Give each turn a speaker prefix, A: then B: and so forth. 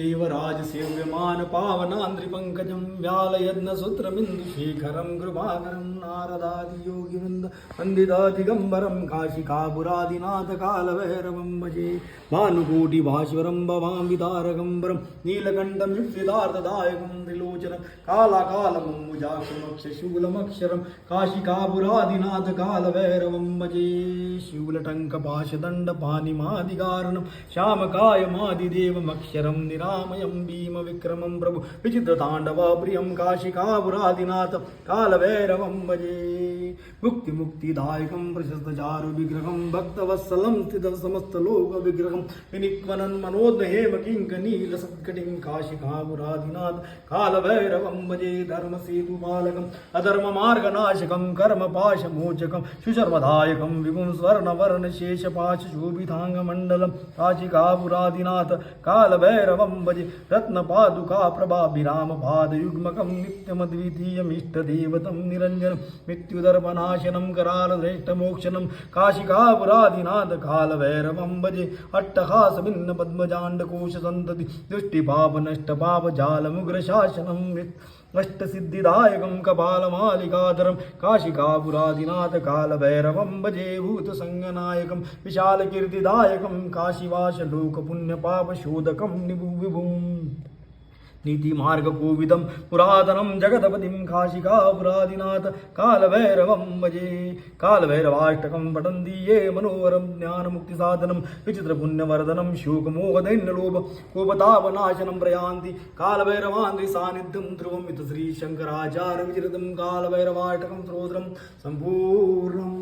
A: देवराजसेव्यमान पावनान्द्रिपङ्कजं व्यालयज्ञसूत्रमिन्दुशेखरं कृपाकरं नारदादियोगिवृन्द वन्दितादिगम्बरं काशिकापुरादिनाथकालभैरवं भजे भानुकोटिभास्वरं भवामि तारकम्बरं नीलकण्ठं युक्तिदार्थदायकं त्रिलोचनं कालाकालमम्बुजाक्षमक्षशूलमक्षरं काशिकापुरादिनाथकालभैरवं भजे शूलटङ्कपाशदण्डपानिमादिकारणं श्यामकायमादिदेवमक्षरं निरामयं भीमविक्रमं प्रभु विचित्रताण्डवप्रियं काशिकापुरादिनाथ कालभैरवं भजे मुक्तिदायकं प्रशस्तचारुविग्रहं भक्तवत्सलं स्थितसमस्तलोकविग्रहं विनिक्वनं मनोज्ञहेमकिङ्कनीलसत्कटिं काशिकापुरादिनाथ कालभैरवं भजे धर्मसेतुपालकम् अधर्ममार्गनाशकं कर्मपाशमोचकं सुशर्मदायकं विभुं स्वर्णवर्णशेषपाशशोभिताङ्गमण्डलं काशिकापुरादिनाथ कालभैरवं भजे रत्नपादुकाप्रभाभिरामपादयुग्मकं नित्यमद्वितीयमिष्टदेवतं निरञ्जनं मृत्युदर्पनाशनं करालश्रेष्ठमोक्षणं काशिकापुरादिनाथ कालभैरवं भजे अट्टहासभिन्न पद्मजाण्डकोशसन्तति दुष्टिपापनष्टपापजालमुग्रशासनं अष्टसिद्धिदायकं कपालमालिकाधरं काशिकापुरादिनाथ कालभैरवं भजे भूतसङ्गनायकं विशालकीर्तिदायकं काशीवासलोकपुण्यपापशोधकं विभुं नीतिमार्गकोविदं पुरातनं जगदपतिं काशिकापुरादिनाथ कालभैरवं भजे कालभैरवाष्टकं पठन्ति ये मनोहरं ज्ञानमुक्तिसाधनं विचित्रपुण्यवर्धनं शोकमोहदैन्यलोभ कोपतापनाशनं प्रयान्ति कालभैरवान्ति सान्निध्यं ध्रुवं इत श्रीशङ्कराचार्यविचरितं कालभैरवाष्टकं स्तोत्रं सम्पूर्णम्।